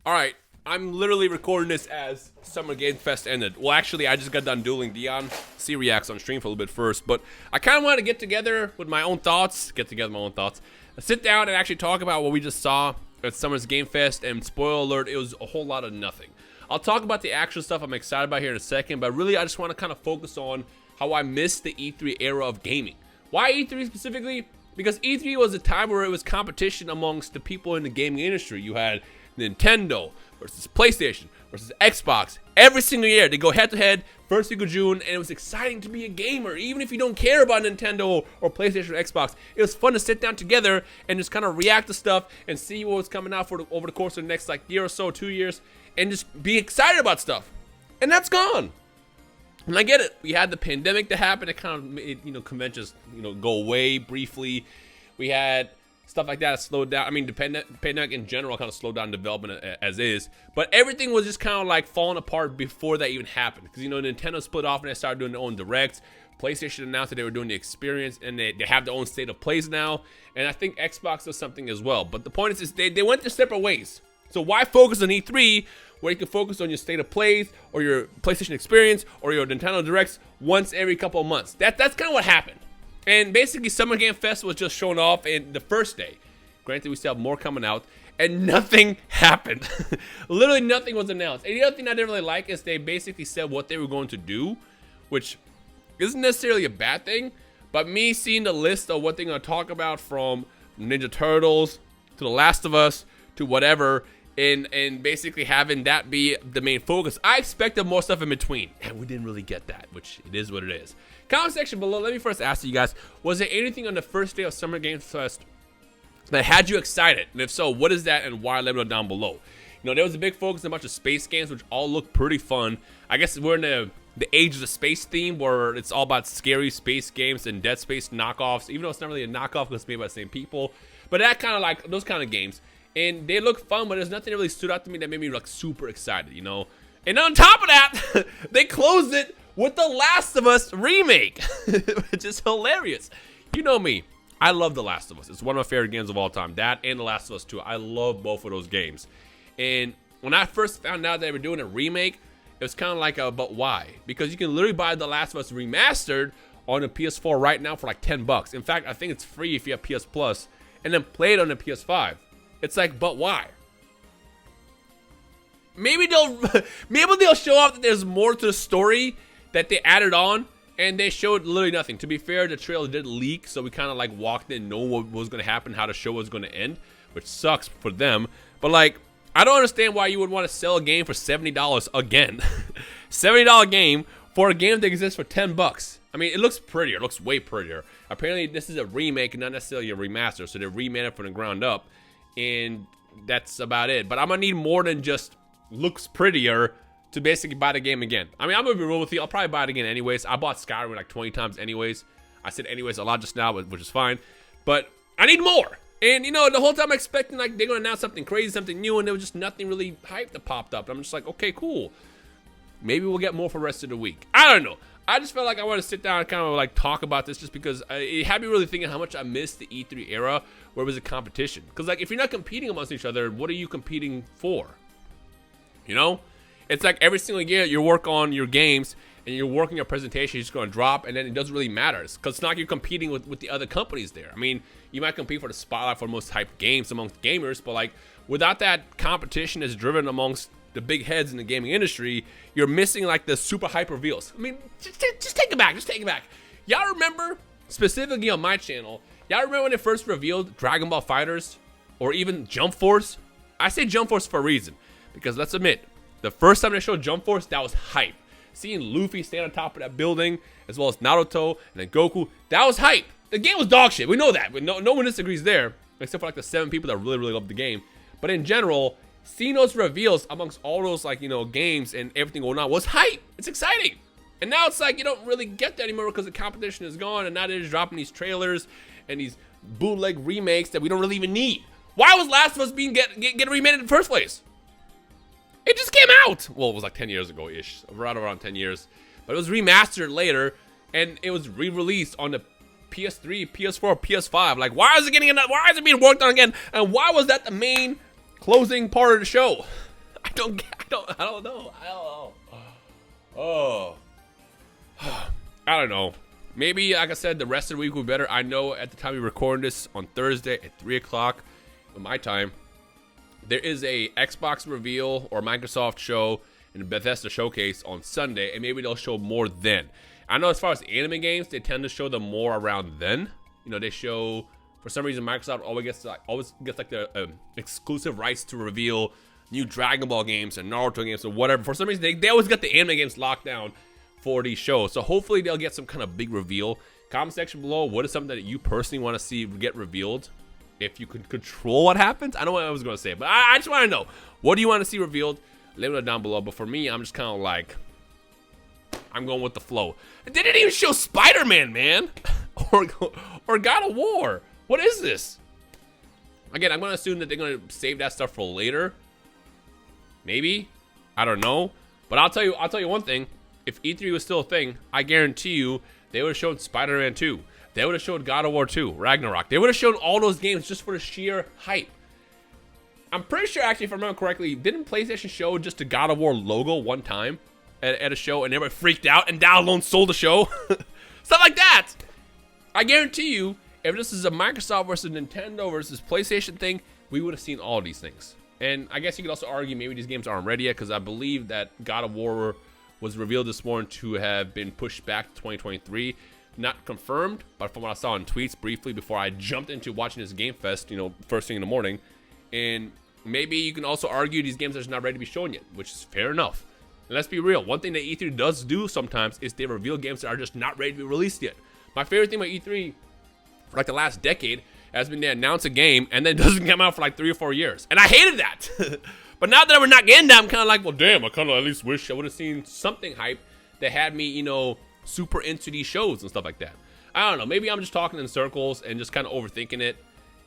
Alright, I'm literally recording this as Summer Game Fest ended. Well, actually, I just got done dueling Dion. See reacts on stream for a little bit first, but I kind of wanted to get together with my own thoughts. Sit down and actually talk about what we just saw at Summer's Game Fest, and spoiler alert, it was a whole lot of nothing. I'll talk about the actual stuff I'm excited about here in a second, but really I just want to kind of focus on how I missed the E3 era of gaming. Why E3 specifically? Because E3 was a time where it was competition amongst the people in the gaming industry. You had Nintendo versus PlayStation versus Xbox. Every single year, they go head-to-head, first week of June, and it was exciting to be a gamer. Even if you don't care about Nintendo or PlayStation or Xbox, it was fun to sit down together and just kind of react to stuff and see what was coming out over the course of the next year or so, 2 years, and just be excited about stuff. And that's gone. And I get it. We had the pandemic to happen. It kind of made, conventions, go away briefly. We had stuff like that slowed down. I mean, the pandemic in general kind of slowed down development as is. But everything was just kind of like falling apart before that even happened. Because, Nintendo split off and they started doing their own directs. PlayStation announced that they were doing the experience, and they have their own state of plays now. And I think Xbox does something as well. But the point is they went their separate ways. So why focus on E3 where you can focus on your state of plays or your PlayStation experience or your Nintendo Directs once every couple of months? That's kind of what happened. And basically, Summer Game Fest was just shown off in the first day. Granted, we still have more coming out, and nothing happened. Literally nothing was announced. And the other thing I didn't really like is they basically said what they were going to do, which isn't necessarily a bad thing, but me seeing the list of what they're going to talk about, from Ninja Turtles to The Last of Us to whatever, and basically having that be the main focus, I expected more stuff in between, and we didn't really get that, which it is what it is. Comment section below, let me first ask you guys, was there anything on the first day of Summer Games Fest that had you excited? And if so, what is that and why? Let me know down below. There was a big focus on a bunch of space games, which all look pretty fun. I guess we're in the age of the space theme, where it's all about scary space games and Dead Space knockoffs, even though it's not really a knockoff because it's made by the same people. But that kind of like, those kind of games. And they look fun, but there's nothing that really stood out to me that made me super excited, And on top of that, they closed it with The Last of Us Remake, which is hilarious. You know me. I love The Last of Us. It's one of my favorite games of all time. That and The Last of Us 2. I love both of those games. And when I first found out they were doing a remake, it was kind of like, but why? Because you can literally buy The Last of Us Remastered on the PS4 right now for like $10. In fact, I think it's free if you have PS Plus, and then play it on the PS5. It's like, but why? Maybe they'll show off that there's more to the story that they added on, and they showed literally nothing. To be fair, the trailer did leak, so we kind of like walked in knowing what was going to happen, how the show was going to end, which sucks for them. But like, I don't understand why you would want to sell a game for $70 again. $70 game for a game that exists for $10. I mean, it looks prettier. It looks way prettier. Apparently, this is a remake and not necessarily a remaster, so they remade it from the ground up, and that's about it. But I'm going to need more than just looks prettier to basically buy the game again. I mean, I'm going to be real with you. I'll probably buy it again anyways. I bought Skyrim like 20 times anyways. I said anyways a lot just now, which is fine. But I need more. And, the whole time I'm expecting like they're going to announce something crazy, something new, and there was just nothing really hype that popped up. I'm just like, okay, cool. Maybe we'll get more for the rest of the week. I don't know. I just felt like I wanted to sit down and kind of like talk about this, just because it had me really thinking how much I missed the E3 era where it was a competition. Because like, if you're not competing amongst each other, what are you competing for? It's like every single year you work on your games and you're working your presentation, you're just going to drop, and then it doesn't really matter. Because it's not like you're competing with the other companies there. I mean, you might compete for the spotlight for the most hyped games amongst gamers, but like without that competition that's driven amongst the big heads in the gaming industry, you're missing like the super hype reveals. I mean, just take it back. Just take it back. Y'all remember, specifically on my channel, y'all remember when they first revealed Dragon Ball FighterZ or even Jump Force? I say Jump Force for a reason, because let's admit, the first time they showed Jump Force, that was hype. Seeing Luffy stand on top of that building, as well as Naruto and then Goku, that was hype. The game was dog shit. We know that. No one disagrees there, except for like the 7 people that really loved the game. But in general, seeing those reveals amongst all those games and everything going on was hype. It's exciting. And now it's like you don't really get that anymore because the competition is gone, and now they're just dropping these trailers and these bootleg remakes that we don't really even need. Why was Last of Us being get remade in the first place? It just came out. Well, it was like 10 years ago-ish, right around 10 years. But it was remastered later, and it was re-released on the PS3, PS4, PS5. Like, why is it being worked on again? And why was that the main closing part of the show? I don't know. Oh. I don't know. Maybe, like I said, the rest of the week will be better. I know at the time we record this on Thursday at 3 o'clock my time, there is a Xbox reveal or Microsoft show and a Bethesda showcase on Sunday, and maybe they'll show more then. I know as far as anime games, they tend to show them more around then. You know, they show, for some reason, Microsoft always gets the exclusive rights to reveal new Dragon Ball games and Naruto games or whatever. For some reason, they always got the anime games locked down for these shows. So hopefully they'll get some kind of big reveal. Comment section below, what is something that you personally want to see get revealed? If you could control what happens. I know what I was going to say, but I just want to know, what do you want to see revealed? Leave it down below. But for me, I'm just kind of like, I'm going with the flow. They didn't even show Spider-Man, man. or God of War. What is this? Again, I'm going to assume that they're going to save that stuff for later. Maybe. I don't know. But I'll tell you one thing. If E3 was still a thing, I guarantee you they would have shown Spider-Man 2. They would have showed God of War 2, Ragnarok. They would have shown all those games just for the sheer hype. I'm pretty sure, actually, if I remember correctly, didn't PlayStation show just the God of War logo one time at a show, and everybody freaked out, and Dow alone sold the show? Stuff like that. I guarantee you, if this is a Microsoft versus Nintendo versus PlayStation thing, we would have seen all of these things. And I guess you could also argue maybe these games aren't ready yet, because I believe that God of War was revealed this morning to have been pushed back to 2023. Not confirmed, but from what I saw in tweets briefly before I jumped into watching this Game Fest, you know, first thing in the morning. And maybe you can also argue these games are just not ready to be shown yet, which is fair enough. And let's be real, one thing that E3 does do sometimes is they reveal games that are just not ready to be released yet. My favorite thing about E3 for like the last decade has been they announce a game and then it doesn't come out for like 3 or 4 years. And I hated that. But now that we're not getting that, I'm kind of like, well, damn, I kind of at least wish I would have seen something hype that had me, you know, super into these shows and stuff like that. I don't know. Maybe I'm just talking in circles and just kind of overthinking it.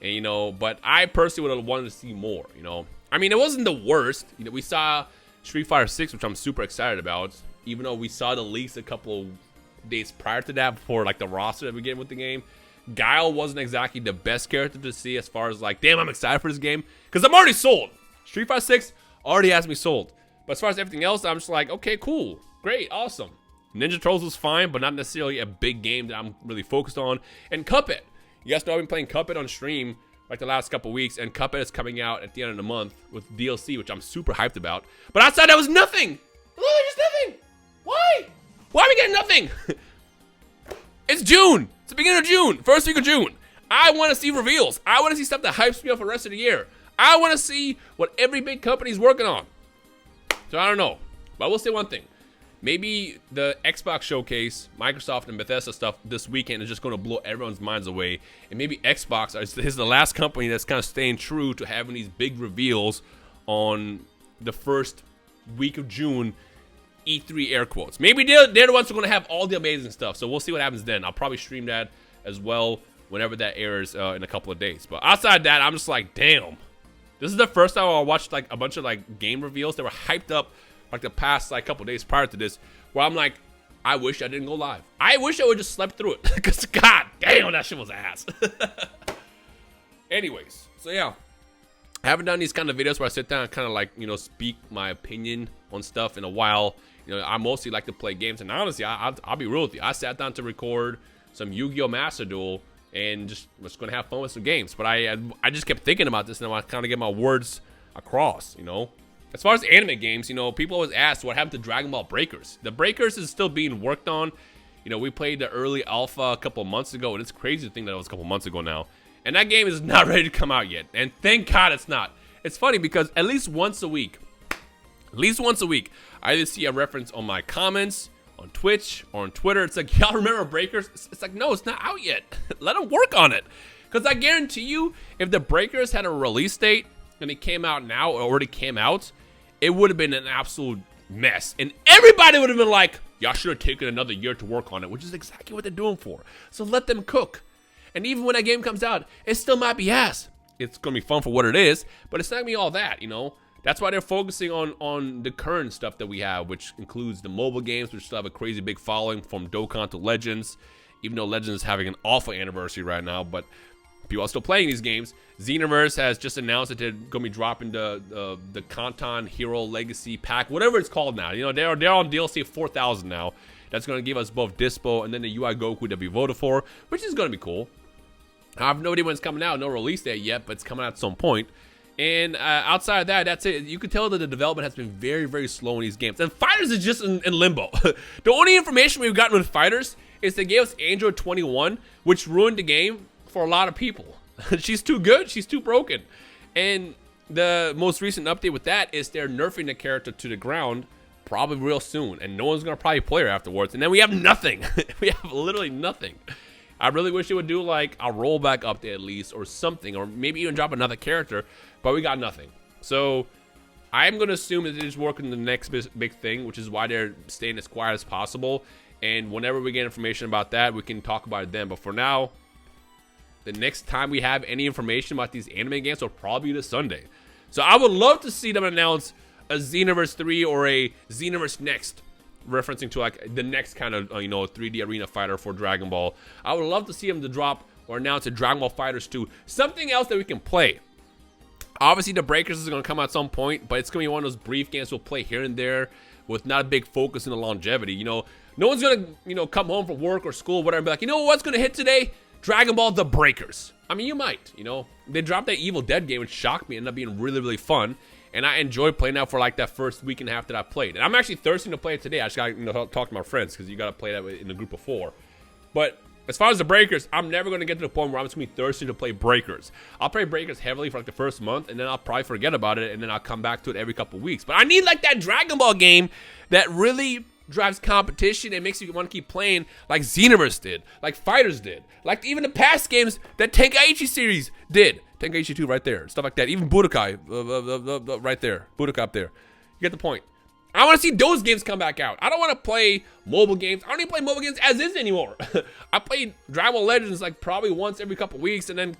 And, you know, but I personally would have wanted to see more, you know. I mean, it wasn't the worst. You know, we saw Street Fighter 6, which I'm super excited about, even though we saw the leaks a couple of days prior to that before, like, the roster that we get with the game. Guile wasn't exactly the best character to see as far as, like, damn, I'm excited for this game. Because I'm already sold. Street Fighter 6 already has me sold. But as far as everything else, I'm just like, okay, cool. Great, awesome. Ninja Turtles was fine, but not necessarily a big game that I'm really focused on. And Cuphead. You guys know I've been playing Cuphead on stream like the last couple weeks, and Cuphead is coming out at the end of the month with DLC, which I'm super hyped about. But outside that was nothing. Literally just nothing. Why? Why are we getting nothing? It's June. It's the beginning of June. First week of June. I want to see reveals. I want to see stuff that hypes me up for the rest of the year. I want to see what every big company is working on. So I don't know. But I will say one thing. Maybe the Xbox showcase, Microsoft and Bethesda stuff this weekend is just going to blow everyone's minds away. And maybe Xbox is the last company that's kind of staying true to having these big reveals on the first week of June, E3 air quotes. Maybe they're the ones who are going to have all the amazing stuff. So we'll see what happens then. I'll probably stream that as well whenever that airs in a couple of days. But outside that, I'm just like, damn. This is the first time I watched like a bunch of like game reveals that were hyped up like the past like couple days prior to this, where I'm like, I wish I didn't go live. I wish I would just slept through it, because god damn, that shit was ass. Anyways, so yeah, I haven't done these kind of videos where I sit down and kind of like, you know, speak my opinion on stuff in a while. You know, I mostly like to play games, and honestly, I'll be real with you. I sat down to record some Yu-Gi-Oh! Master Duel and just was gonna have fun with some games, but I just kept thinking about this, and I want to kind of get my words across, you know. As far as anime games, you know, people always ask what happened to Dragon Ball Breakers. The Breakers is still being worked on. You know, we played the early alpha a couple of months ago, and it's crazy to think that it was a couple months ago now. And that game is not ready to come out yet. And thank God it's not. It's funny because at least once a week, I either see a reference on my comments, on Twitch, or on Twitter. It's like, y'all remember Breakers? It's like, no, it's not out yet. Let them work on it. Because I guarantee you, if the Breakers had a release date, and it came out now, or already came out, it would have been an absolute mess. And everybody would have been like, y'all should have taken another year to work on it, which is exactly what they're doing for. So let them cook. And even when that game comes out, it still might be ass. It's going to be fun for what it is, but it's not going to be all that, you know? That's why they're focusing on the current stuff that we have, which includes the mobile games, which still have a crazy big following from Dokkan to Legends, even though Legends is having an awful anniversary right now, but people are still playing these games. Xenoverse has just announced that they're gonna be dropping the Kantan Hero Legacy Pack, whatever it's called now. You know, they're on DLC 4,000 now. That's gonna give us both Dispo and then the UI Goku that we voted for, which is gonna be cool. I have no idea when it's coming out, no release date yet, but it's coming out at some point. And outside of that, that's it. You can tell that the development has been very, very slow in these games. And Fighters is just in limbo. The only information we've gotten with Fighters is they gave us Android 21, which ruined the game for a lot of people. She's too good, she's too broken. And the most recent update with that is they're nerfing the character to the ground probably real soon. And no one's going to probably play her afterwards. And then we have nothing. We have literally nothing. I really wish they would do like a rollback update at least or something, or maybe even drop another character, but we got nothing. So I'm going to assume that they're just working on the next big thing, which is why they're staying as quiet as possible. And whenever we get information about that, we can talk about it then. But for now, the next time we have any information about these anime games will probably be this Sunday. So I would love to see them announce a Xenoverse 3 or a Xenoverse Next, referencing to like the next kind of 3D arena fighter for Dragon Ball. I would love to see them to drop or announce a Dragon Ball FighterZ 2, something else that we can play. Obviously the Breakers is going to come at some point, but it's going to be one of those brief games we'll play here and there with not a big focus in the longevity. No one's going to come home from work or school, whatever, and be like, you know what's going to hit today? Dragon Ball The Breakers. I mean, you might, They dropped that Evil Dead game, which shocked me. It ended up being really, really fun. And I enjoyed playing that for like that first week and a half that I played. And I'm actually thirsty to play it today. I just got to talk to my friends because you got to play that in a group of 4. But as far as the Breakers, I'm never going to get to the point where I'm just going to be thirsty to play Breakers. I'll play Breakers heavily for like the first month, and then I'll probably forget about it, and then I'll come back to it every couple weeks. But I need like that Dragon Ball game that really drives competition and makes you want to keep playing, like Xenoverse did, like Fighters did, like even the past games that Tenkaichi series did. Tenkaichi 2 right there, stuff like that. Even Budokai right there, Budokai up there. You get the point. I want to see those games come back out. I don't want to play mobile games. I don't even play mobile games as is anymore. I played Dragon Ball Legends like probably once every couple weeks, and then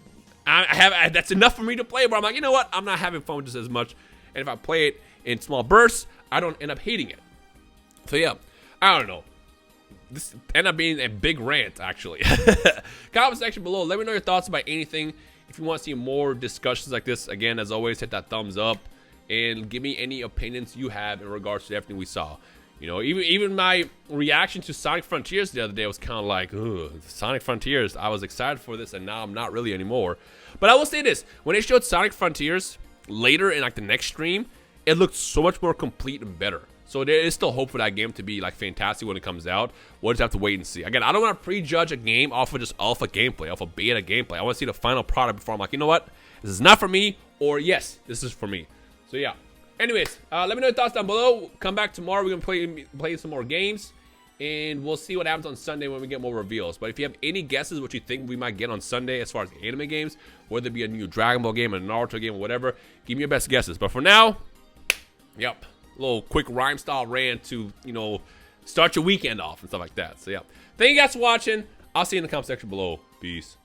that's enough for me to play. But I'm like, you know what? I'm not having fun with this as much. And if I play it in small bursts, I don't end up hating it. So yeah, I don't know. This ended up being a big rant, actually. Comment section below. Let me know your thoughts about anything. If you want to see more discussions like this, again, as always, hit that thumbs up and give me any opinions you have in regards to everything we saw. Even my reaction to Sonic Frontiers the other day was kind of like, ugh, Sonic Frontiers. I was excited for this, and now I'm not really anymore. But I will say this: when they showed Sonic Frontiers later in like the next stream, it looked so much more complete and better. So there is still hope for that game to be like fantastic when it comes out. We'll just have to wait and see. Again, I don't want to prejudge a game off of just alpha gameplay, off of beta gameplay. I want to see the final product before I'm like, you know what? This is not for me, or yes, this is for me. So yeah. Anyways, let me know your thoughts down below. Come back tomorrow. We're going to play some more games. And we'll see what happens on Sunday when we get more reveals. But if you have any guesses what you think we might get on Sunday as far as anime games, whether it be a new Dragon Ball game, a Naruto game, or whatever, give me your best guesses. But for now, yep. A little quick Rhymestyle rant to, start your weekend off and stuff like that. So, yeah. Thank you guys for watching. I'll see you in the comment section below. Peace.